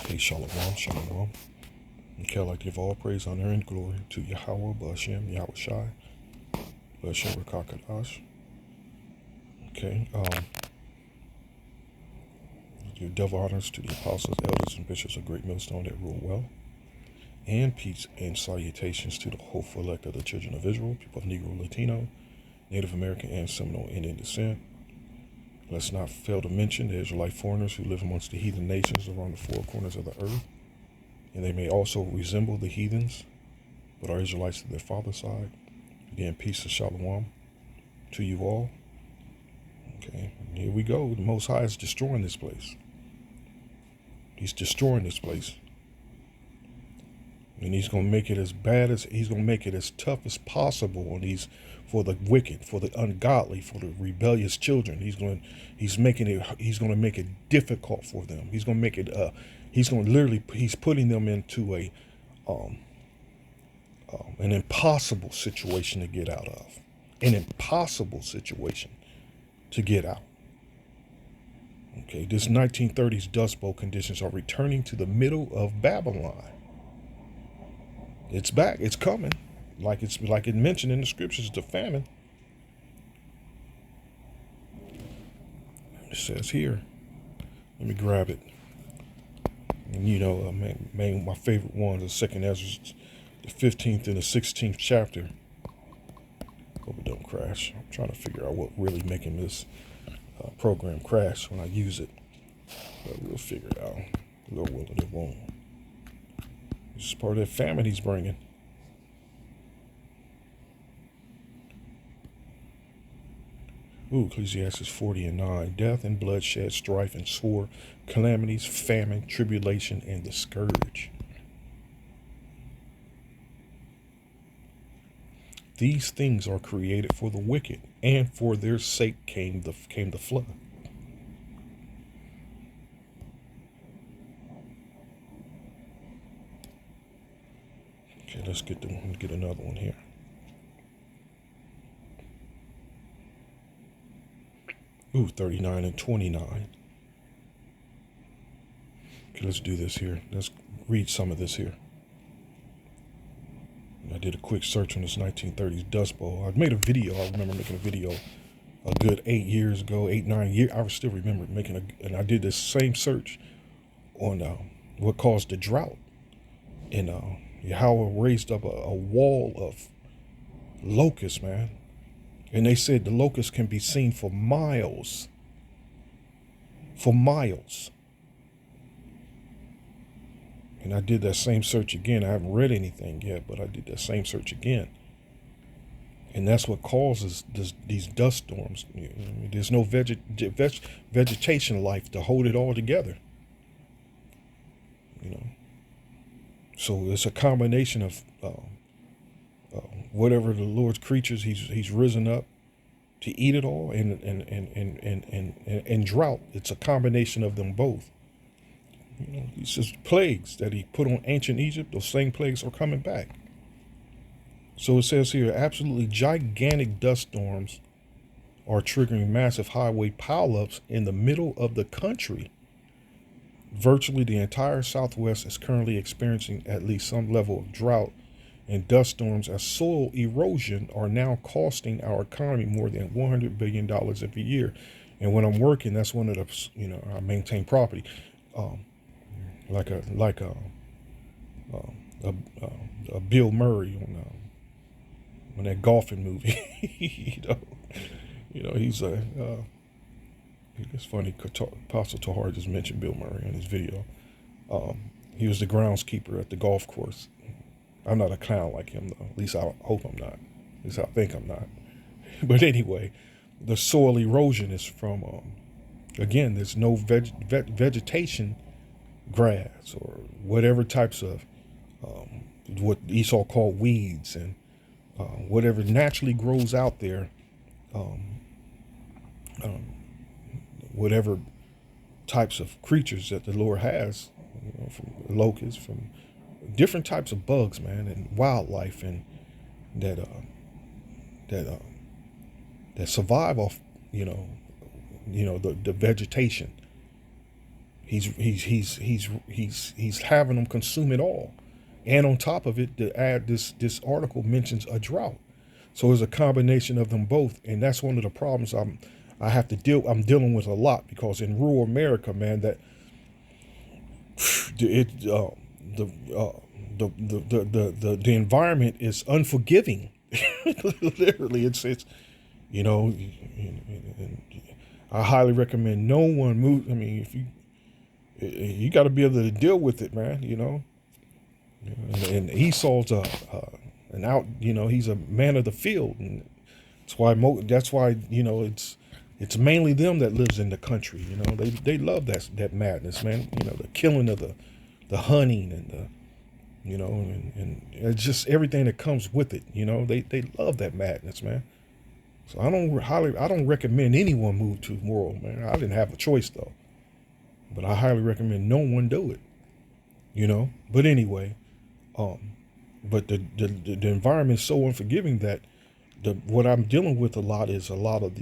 Hey, Shalom, Shalom. Okay, I'd like to give all praise, honor, and glory to Yahweh, Bashem, Yahweh Shai, Bashem, Rakakadash. Okay, give double honors to the apostles, elders, and bishops of Great Millstone that rule well, and peace and salutations to the hopeful elect of the children of Israel, people of Negro, Latino, Native American, and Seminole Indian descent. Let's not fail to mention the Israelite foreigners who live amongst the heathen nations around the four corners of the earth, and they may also resemble the heathens, but are Israelites to their father's side. Again, peace and shalom to you all. Okay, and here we go. The Most High is destroying this place. He's destroying this place. And he's going to make it as bad as, he's going to make it as tough as possible on these, for the wicked, for the ungodly, for the rebellious children. He's going to make it difficult for them. He's going to make it, he's putting them into an impossible situation to get out of. An impossible situation to get out. Okay, this 1930s Dust Bowl conditions are returning to the middle of Babylon. It's back. It's coming. Like it mentioned in the scriptures, the famine. It says here. Let me grab it. And you know, my favorite one is 2nd Ezra, the 15th and the 16th chapter. Hope it don't crash. I'm trying to figure out what really making this program crash when I use it. But we'll figure it out. Lord willing, it won't. This is part of that famine he's bringing. Ooh, Ecclesiastes 40:9. Death and bloodshed, strife and sword, calamities, famine, tribulation, and the scourge. These things are created for the wicked, and for their sake came the flood. Okay, let's get another one here. Ooh, 39 and 29. Okay, let's do this here. Let's read some of this here. I did a quick search on this 1930s Dust Bowl. I made a video. I remember making a video a good 8 years ago, 9 years. I still remember and I did this same search on what caused the drought. And Yahweh raised up a wall of locusts, man. And they said the locusts can be seen for miles. For miles. And I did that same search again. I haven't read anything yet, but I did that same search again. And that's what causes these dust storms. There's no vegetation life to hold it all together. You know. So it's a combination of whatever the Lord's creatures he's risen up to eat it all, and drought. It's a combination of them both. You know, these just plagues that he put on ancient Egypt. Those same plagues are coming back. So it says here, absolutely gigantic dust storms are triggering massive highway pileups in the middle of the country. Virtually the entire Southwest is currently experiencing at least some level of drought and dust storms, as soil erosion are now costing our economy more than $100 billion every year. And when I'm working, that's one of the, I maintain property, like a Bill Murray on that golfing movie. He's it's funny. Apostle Tahar just mentioned Bill Murray in his video. He was the groundskeeper at the golf course. I'm not a clown like him, though. At least I hope I'm not. At least I think I'm not. But anyway, the soil erosion is from, again, there's no vegetation, grass or whatever types of what Esau called weeds, and whatever naturally grows out there, whatever types of creatures that the Lord has, from locusts, from different types of bugs, man, and wildlife, and that survive off, the vegetation. He's having them consume it all, and on top of it, to add this article mentions a drought. So it's a combination of them both, and that's one of the problems I'm dealing with a lot, because in rural America, man, that it the environment is unforgiving. Literally, it's you know, and I highly recommend no one move. I mean, if you got to be able to deal with it, man. And Esau's an out. He's a man of the field, and that's why it's mainly them that lives in the country. They love that madness, man. The killing of the hunting and and it's just everything that comes with it. They love that madness, man. So I don't recommend anyone move to rural, man. I didn't have a choice though, but I highly recommend no one do it. But anyway, but the environment is so unforgiving that what I'm dealing with a lot is a lot of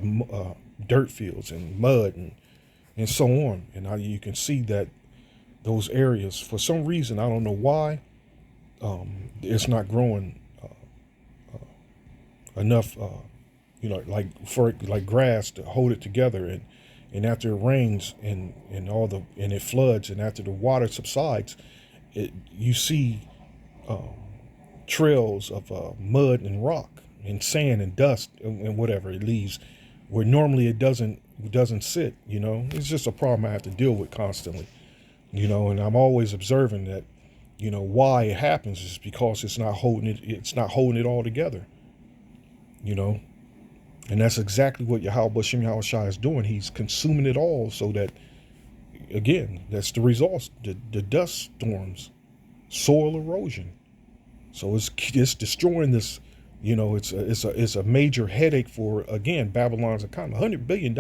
um, dirt fields and mud and so on, and you can see that those areas, for some reason, I don't know why, it's not growing enough, like grass to hold it together, and after it rains and it floods, and after the water subsides, you see trails of mud and rock and sand and dust and whatever it leaves, where normally it doesn't sit. It's just a problem I have to deal with constantly. And I'm always observing that, why it happens is because it's not holding it all together. And that's exactly what Yahweh Shem Yahushua is doing. He's consuming it all, so that, again, that's the results, the dust storms, soil erosion. So it's destroying this. It's a major headache for, again, Babylon's economy. $100 billion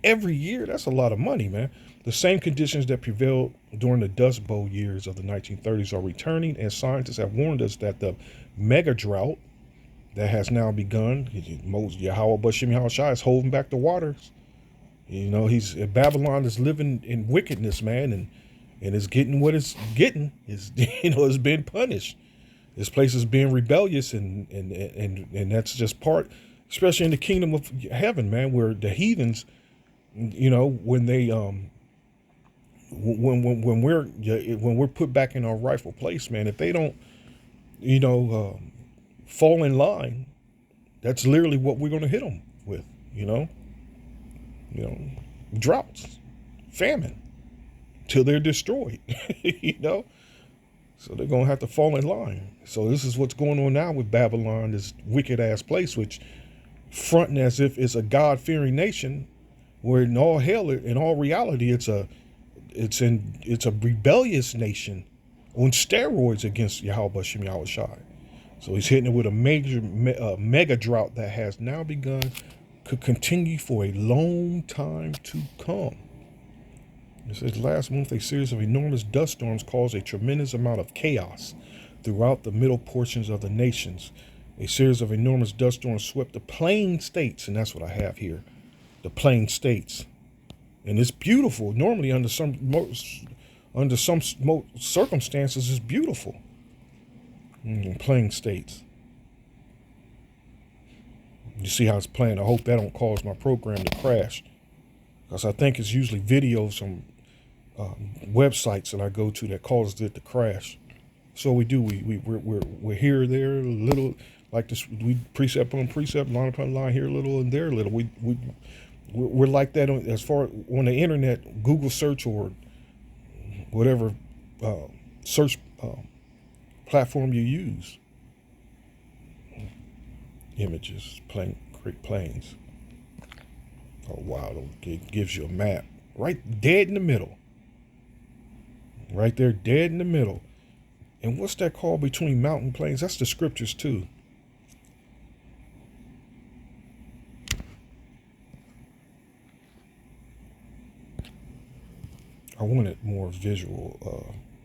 every year. That's a lot of money, man. The same conditions that prevailed during the Dust Bowl years of the 1930s are returning, and scientists have warned us that the mega drought that has now begun, Yahweh Bashem Yahushua is holding back the waters. Babylon is living in wickedness, man, and it's getting what it's getting. It's been punished. This place is being rebellious, and that's just part, especially in the kingdom of heaven, man, where the heathens, when they when we're put back in our rightful place, man, if they don't, fall in line, that's literally what we're going to hit them with. Droughts, famine, till they're destroyed. So they're going to have to fall in line. So this is what's going on now with Babylon, this wicked ass place, which fronting as if it's a God-fearing nation, where in all reality, it's a rebellious nation on steroids against Yahweh Shem Yahushua. So he's hitting it with a major mega drought that has now begun, could continue for a long time to come. It says last month a series of enormous dust storms caused a tremendous amount of chaos throughout the middle portions of the nations. A series of enormous dust storms swept the plain states, and that's what I have here, the plain states. And it's beautiful. Normally, under some circumstances, it's beautiful. Plain states. You see how it's playing. I hope that don't cause my program to crash, because I think it's usually videos from websites that I go to that causes it to crash. So we do. We're here or there a little, like this. We precept on precept, line upon line, here a little and there a little. We're like that as far on the internet, Google search or whatever search platform you use. Images, Great Plains. Oh wow, it gives you a map right dead in the middle. Right there, dead in the middle. And what's that called between mountain plains? That's the scriptures too. I want it more visual,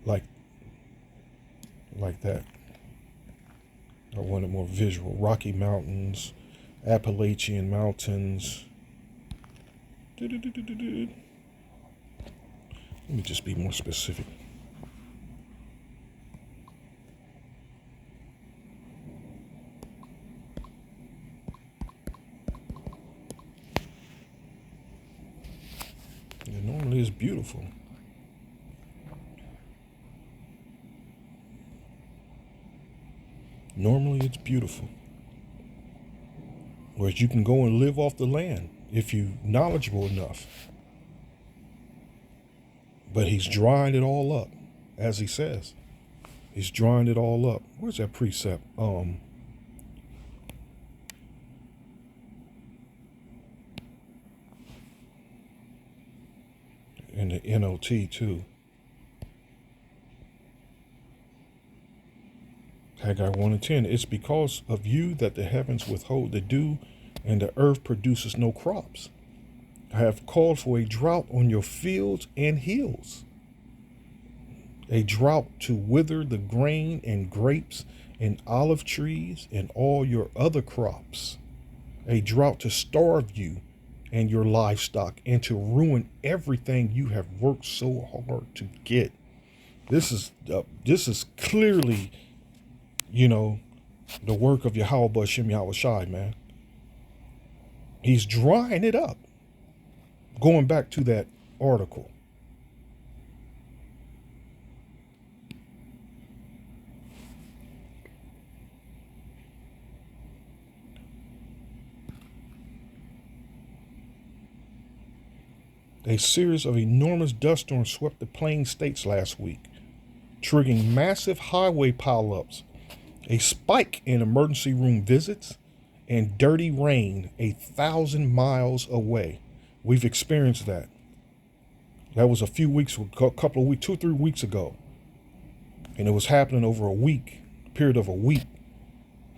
like that. I want it more visual. Rocky Mountains, Appalachian Mountains. Let me just be more specific. It normally is beautiful. Normally it's beautiful. Whereas you can go and live off the land if you're knowledgeable enough. But he's drying it all up, as he says. He's drying it all up. Where's that precept? In the NOT too. Haggai 1 and 10. It's because of you that the heavens withhold the dew and the earth produces no crops. I have called for a drought on your fields and hills. A drought to wither the grain and grapes and olive trees and all your other crops. A drought to starve you and your livestock and to ruin everything you have worked so hard to get. This is clearly, the work of Yahweh B'Shem Yahweh Shai, man. He's drying it up. Going back to that article. A series of enormous dust storms swept the Plains states last week, triggering massive highway pileups, a spike in emergency room visits, and dirty rain 1,000 miles away. We've experienced that. That was a couple of weeks, 2 or 3 weeks ago. And it was happening over a period of a week.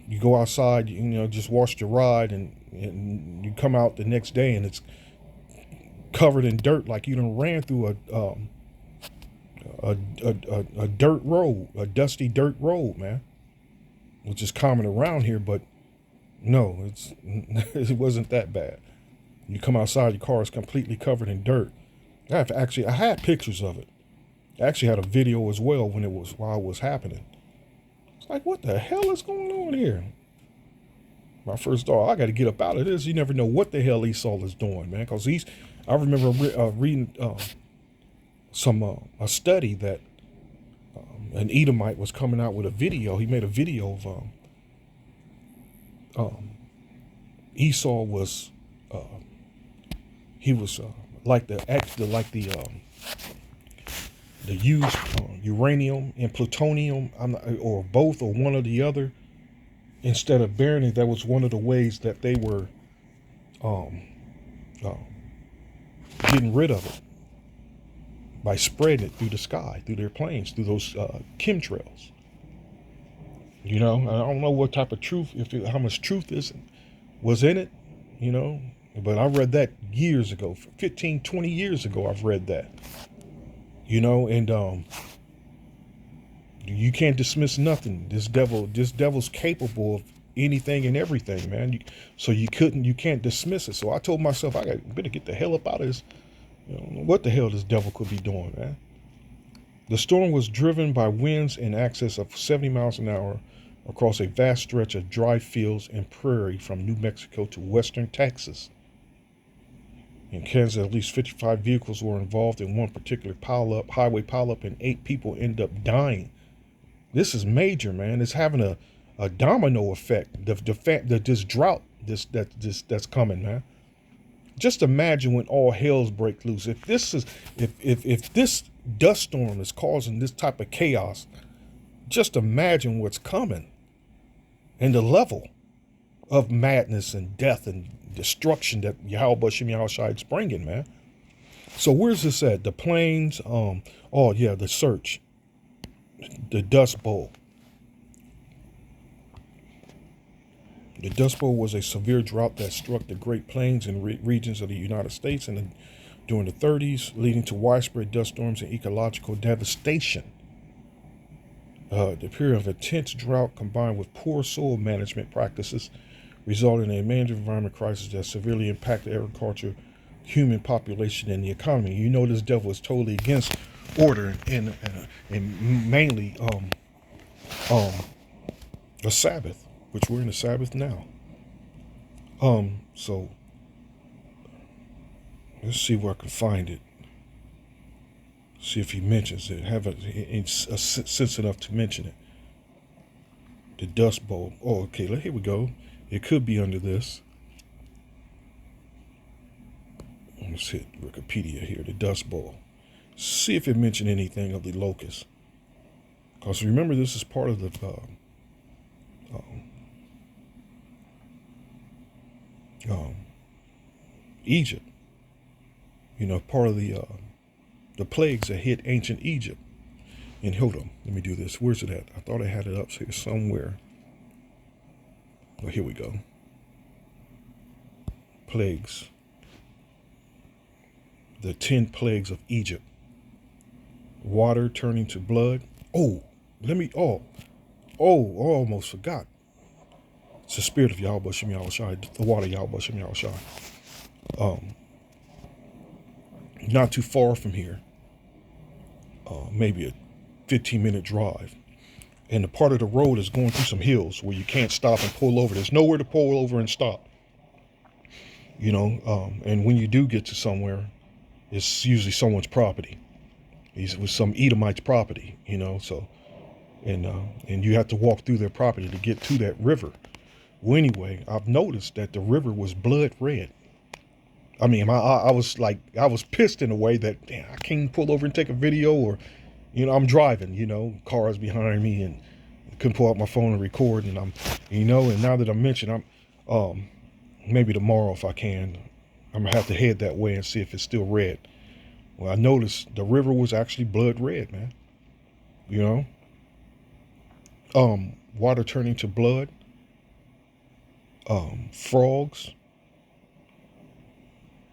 You go outside, just wash your ride, and you come out the next day and it's covered in dirt like you done ran through a dirt road, a dusty dirt road, man. Which is common around here, but no, it wasn't that bad. You come outside, your car is completely covered in dirt. I had pictures of it. I actually had a video as well while it was happening. It's like, what the hell is going on here? My first thought, I got to get up out of this. You never know what the hell Esau is doing, man. Because I remember reading a study that an Edomite was coming out with a video. He made a video of Esau was he was like the used uranium and plutonium, or both, or one or the other. Instead of burying it, that was one of the ways that they were getting rid of it, by spreading it through the sky, through their planes, through those chemtrails. I don't know what type of truth, how much truth was in it, but I read that years ago, 15, 20 years ago, I've read that, and you can't dismiss nothing. This devil's capable of anything and everything, man. You can't dismiss it. So I told myself, I better get the hell up out of this. What the hell this devil could be doing, man? The storm was driven by winds in excess of 70 miles an hour across a vast stretch of dry fields and prairie from New Mexico to western Texas. In Kansas, at least 55 vehicles were involved in one particular highway pileup, and 8 people end up dying. This is major, man. It's having a domino effect. This drought that's coming, man. Just imagine when all hells break loose. If this dust storm is causing this type of chaos, just imagine what's coming, and the level of madness and death and destruction that Yahweh B'Shem Yahweh Shai is bringing, man. So where's this at? The plains. The search. The Dust Bowl. The Dust Bowl was a severe drought that struck the Great Plains and regions of the United States during the 30s, leading to widespread dust storms and ecological devastation. The period of intense drought combined with poor soil management practices resulted in a major environment crisis that severely impacted agriculture, human population and the economy. You know, this devil is totally against order and mainly um, a Sabbath, which we're in a Sabbath now. So let's see where I can find it. See if he mentions it. Have a sense enough to mention it. The Dust Bowl. Oh, okay. Here we go. It could be under this. Let's hit Wikipedia here. The Dust Bowl. See if it mentioned anything of the locust. Because remember, this is part of the Egypt. You know, part of the plagues that hit ancient Egypt. And hold on, let me do this. Where's it at? I thought I had it up here somewhere. Oh, here we go. Plagues. The 10 plagues of Egypt. Water turning to blood. Oh, I almost forgot. It's the spirit of Yahweh Shem Yahweh Shai, the water Yahweh Shem Yahweh Shai. Not too far from here, maybe a 15-minute drive. And the part of the road is going through some hills where you can't stop and pull over. There's nowhere to pull over and stop. You know, and when you do get to somewhere, it's usually someone's property. It was some Edomite's property, you know, so, and you have to walk through their property to get to that river. Well, anyway, I've noticed that the river was blood red. I mean, I was pissed in a way that, damn, I can't pull over and take a video, or, you know, I'm driving, you know, cars behind me, and couldn't pull out my phone and record, and I'm, you know, and now that I mentioned, I'm, maybe tomorrow if I can, I'm gonna have to head that way and see if it's still red. Well, I noticed the river was actually blood red, man. You know, water turning to blood, frogs,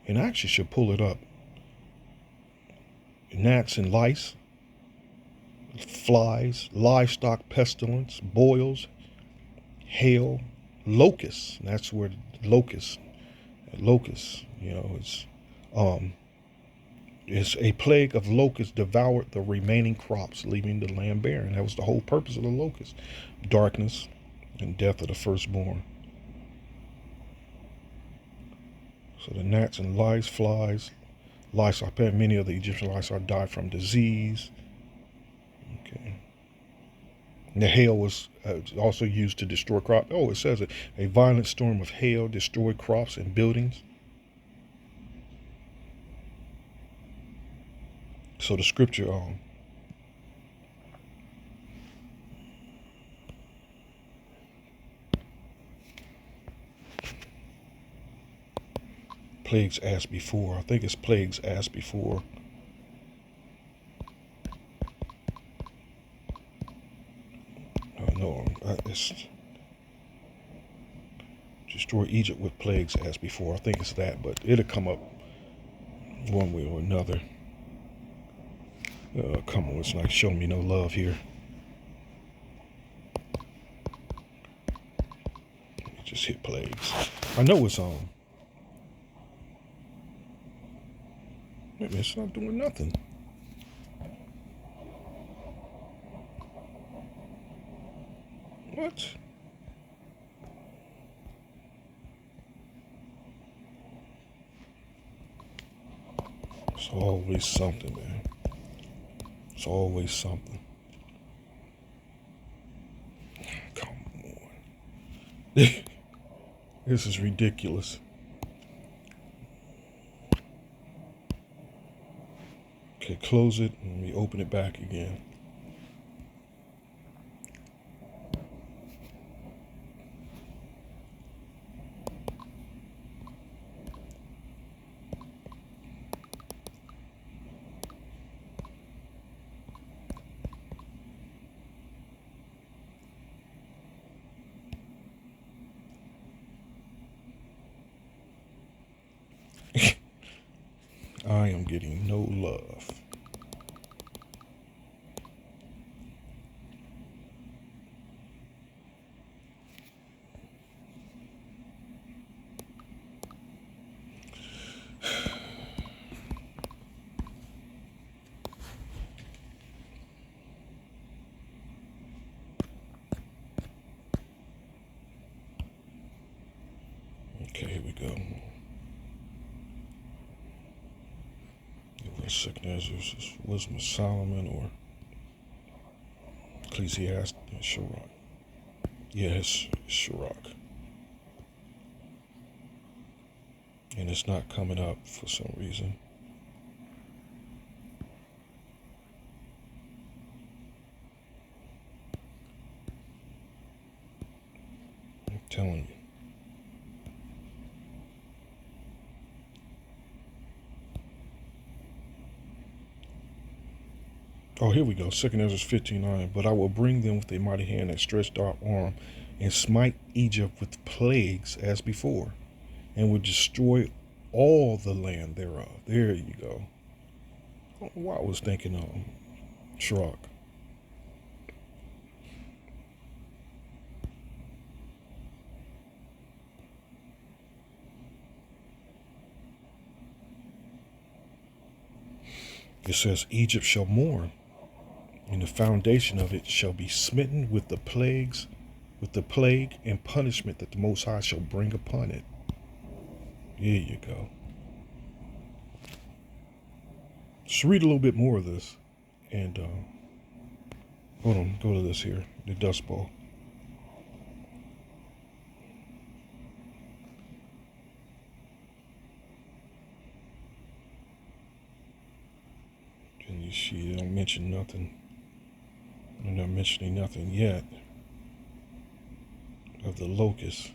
and I actually should pull it up. Gnats and lice, flies, livestock pestilence, boils, hail, locusts. And that's where locusts, you know, it's a plague of locusts devoured the remaining crops, leaving the land barren. That was the whole purpose of the locusts. Darkness and death of the firstborn. So the gnats and lice, flies, livestock, many of the Egyptian livestock died from disease. Okay. And the hail was also used to destroy crops. Oh, it says it. A violent storm of hail destroyed crops and buildings. So the scripture, plagues as before. I think it's plagues as before. No, it's destroy Egypt with plagues as before. I think it's that, but it'll come up one way or another. Come on, it's not showing me no love here. Just hit plagues. I know it's on. It's not doing nothing. What? It's always something, man. It's always something. Come on. This is ridiculous. Okay, close it and we open it back again. I am getting no love. we go. Second Ezra, Wisdom of Solomon, or Ecclesiastes, Sirach. Yeah, it's Sirach. And it's not coming up for some reason. I'm telling you. Oh, here we go. Second Ezra 15:9. But I will bring them with a mighty hand and stretched out arm, and smite Egypt with plagues as before, and will destroy all the land thereof. There you go. Well, I was thinking Shrug. It says, Egypt shall mourn, and the foundation of it shall be smitten with the plagues, with the plague and punishment that the Most High shall bring upon it. There you go. Just read a little bit more of this, and hold on, go to this here, the Dust Bowl. And you see, they don't mention nothing. They're not mentioning nothing yet of the locusts.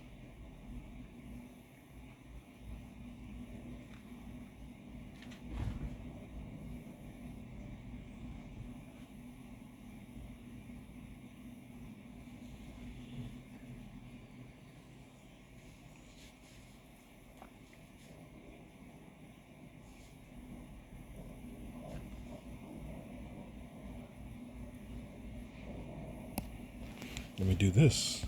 Let me do this.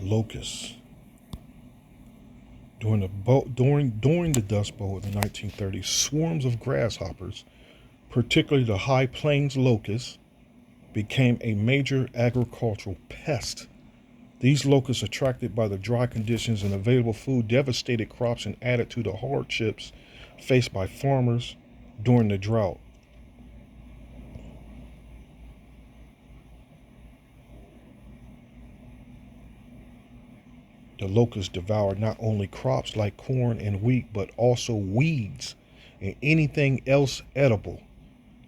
Locusts. During the Dust Bowl of the 1930s, swarms of grasshoppers, particularly the High Plains locust, became a major agricultural pest. These locusts, attracted by the dry conditions and available food, devastated crops and added to the hardships faced by farmers during the drought. The locusts devoured not only crops like corn and wheat, but also weeds and anything else edible,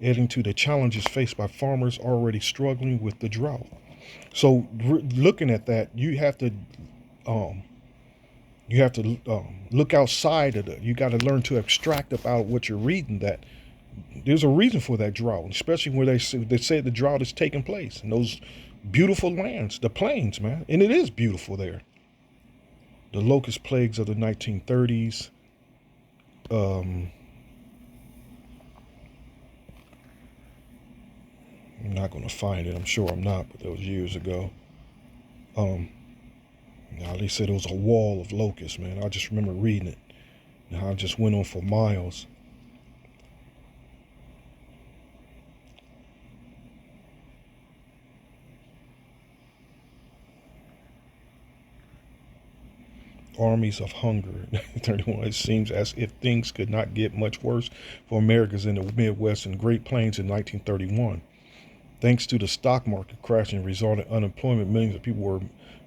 adding to the challenges faced by farmers already struggling with the drought. So, looking at that, um, look outside of it. You got to learn to abstract about what you're reading. That there's a reason for that drought, especially where they say the drought is taking place in those beautiful lands, the plains, man, and it is beautiful there. The locust plagues of the 1930s. I'm not going to find it. I'm sure I'm not, but that was years ago. Now they said it was a wall of locusts, man. I just remember reading it. Now I just went on for miles. Armies of hunger. 31. It seems as if things could not get much worse for Americans in the Midwest and Great Plains in 1931. Thanks to the stock market crashing and resulting unemployment, millions of people were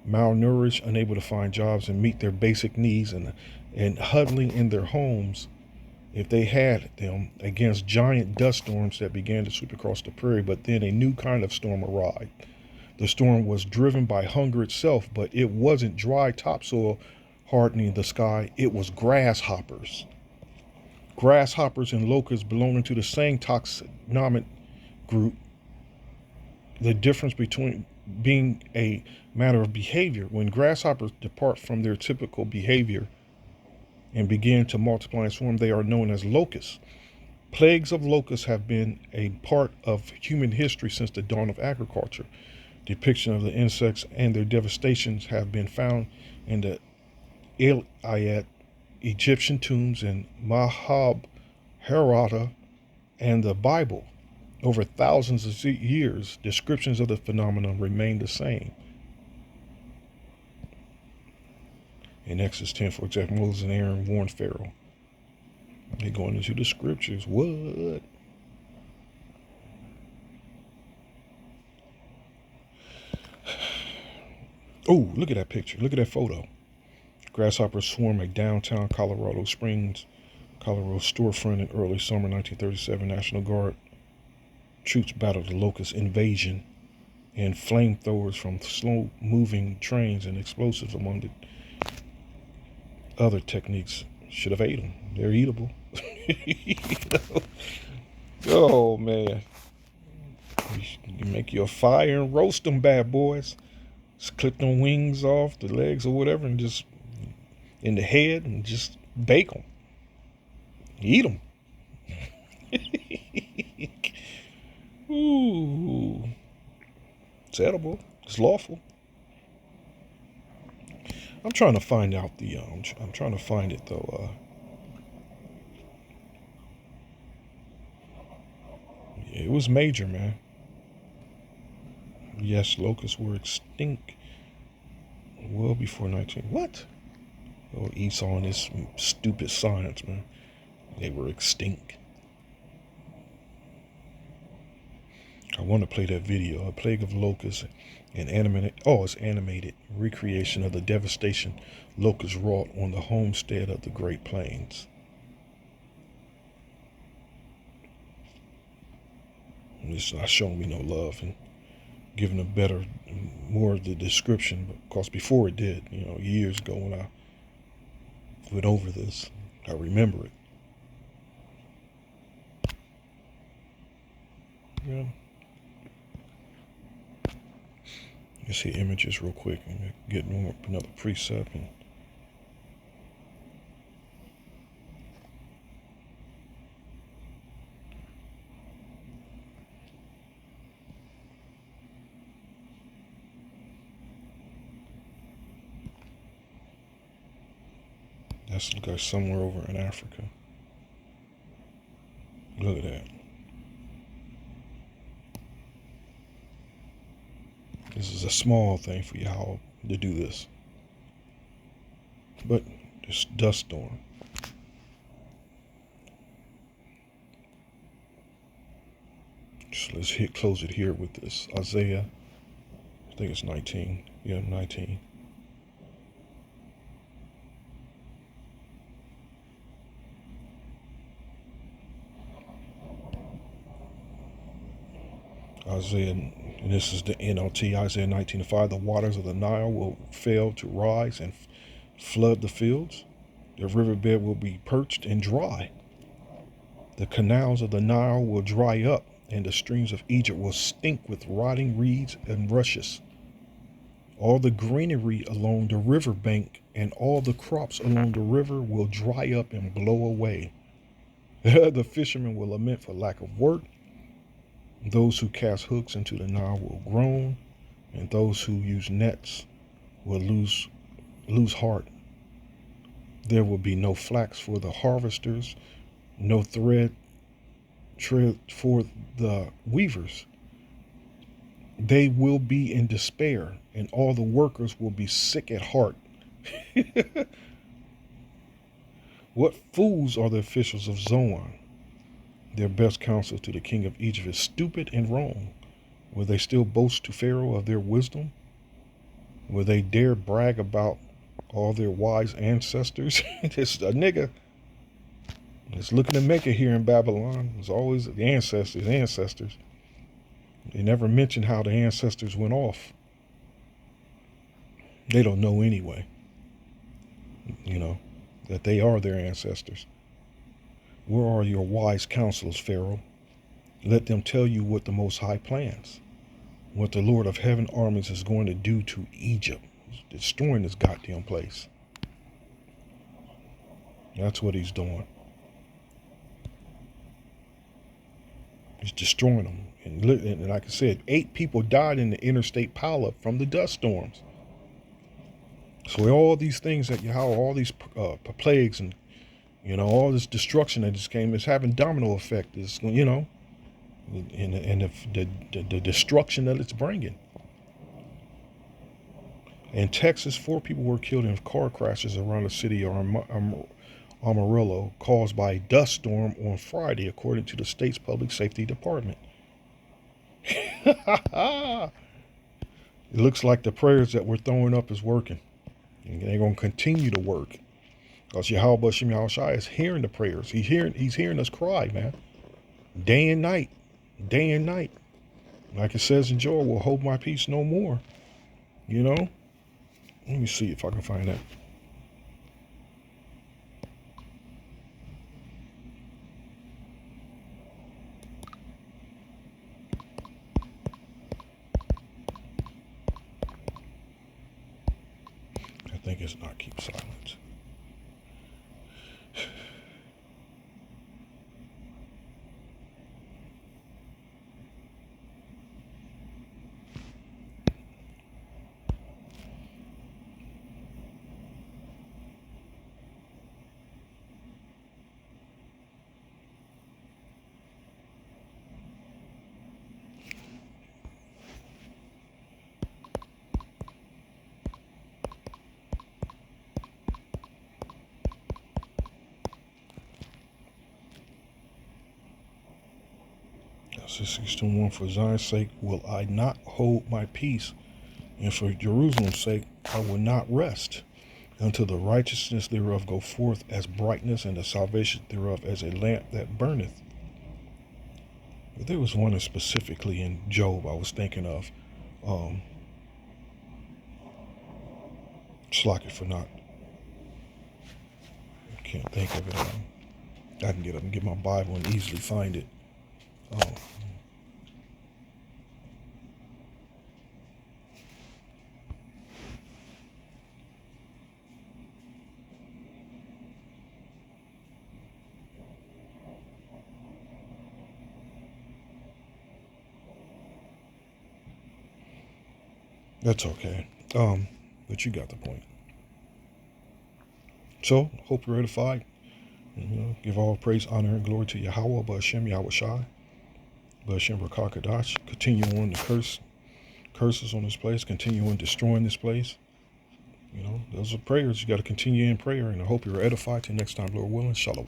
malnourished, unable to find jobs and meet their basic needs, and huddling in their homes, if they had them, against giant dust storms that began to sweep across the prairie. But then a new kind of storm arrived. The storm was driven by hunger itself, but it wasn't dry topsoil hardening the sky. It was grasshoppers. Grasshoppers and locusts belonging to the same taxonomic group. The difference between being a matter of behavior. When grasshoppers depart from their typical behavior and begin to multiply and swarm, they are known as locusts. Plagues of locusts have been a part of human history since the dawn of agriculture. Depiction of the insects and their devastations have been found in the Ilayat Egyptian tombs in Mahabharata and the Bible. Over thousands of years, descriptions of the phenomenon remain the same. In Exodus 10, for example, Moses and Aaron warned Pharaoh. They're going into the scriptures. What? Oh, look at that picture. Look at that photo. Grasshoppers swarm a downtown Colorado Springs, Colorado storefront in early summer 1937. National Guard troops battled the locust invasion, and flamethrowers from slow-moving trains and explosives among the other techniques should have ate them. They're eatable. Oh, man. You make you a fire and roast them bad boys. Just clip them wings off, the legs or whatever, and just in the head and just bake them. Eat them. Ooh. It's edible. It's lawful. I'm trying to find out the, I'm trying to find it though. Yeah, it was major, man. Yes, locusts were extinct well before 19. What? Oh, Esau and his stupid science, man. They were extinct. I want to play that video, A Plague of Locusts, an animated recreation of the devastation locusts wrought on the homestead of the Great Plains. It's not showing me no love and giving a better, more of the description, because before it did, years ago when I went over this, I remember it. Yeah. Let's see images real quick and get another precept. And that's the guy somewhere over in Africa. Look at that. This is a small thing for y'all to do this. But this dust storm. So let's close it here with this. Isaiah, I think it's 19. Yeah, 19. Isaiah, and this is the NLT, Isaiah 19:5. The waters of the Nile will fail to rise and flood the fields. The riverbed will be perched and dry. The canals of the Nile will dry up, and the streams of Egypt will stink with rotting reeds and rushes. All the greenery along the river bank and all the crops along the river will dry up and blow away. The fishermen will lament for lack of work. Those who cast hooks into the Nile will groan, and those who use nets will lose heart. There will be no flax for the harvesters, no thread for the weavers. They will be in despair, and all the workers will be sick at heart. What fools are the officials of Zoan? Their best counsel to the king of Egypt is stupid and wrong. Will they still boast to Pharaoh of their wisdom? Will they dare brag about all their wise ancestors? This a nigga that's looking to make it here in Babylon. It's always the ancestors. They never mention how the ancestors went off. They don't know anyway, that they are their ancestors. Where are your wise counselors, Pharaoh? Let them tell you what the Most High plans, what the Lord of Heaven armies is going to do to Egypt. He's destroying this goddamn place. That's what he's doing. It's destroying them. And like I said, 8 people died in the interstate pileup from the dust storms. So all these things that all these plagues and all this destruction that just came is having domino effect. Is and the destruction that it's bringing. In Texas, 4 people were killed in car crashes around the city of Amarillo caused by a dust storm on Friday, according to the state's public safety department. It looks like the prayers that we're throwing up is working. And they're going to continue to work. Because Yahweh Bashem Yahushua is hearing the prayers. He's hearing us cry, man. Day and night. Day and night. Like it says in Joel, will hold my peace no more. Let me see if I can find that. I think it's not keep silence. Genesis 16:1, for Zion's sake will I not hold my peace, and for Jerusalem's sake I will not rest, until the righteousness thereof go forth as brightness, and the salvation thereof as a lamp that burneth. But there was one specifically in Job I was thinking of. Slack it for not. I can't think of it. I can get up and get my Bible and easily find it. That's okay. But you got the point. So, hope you're edified. Give all praise, honor, and glory to Yahweh, Ba'ashem, Yahushai, Ba'ashem, Rakakadash. Continue on the curses on this place. Continue on destroying this place. Those are prayers. You got to continue in prayer, and I hope you're edified. Till next time, Lord willing. Shalom.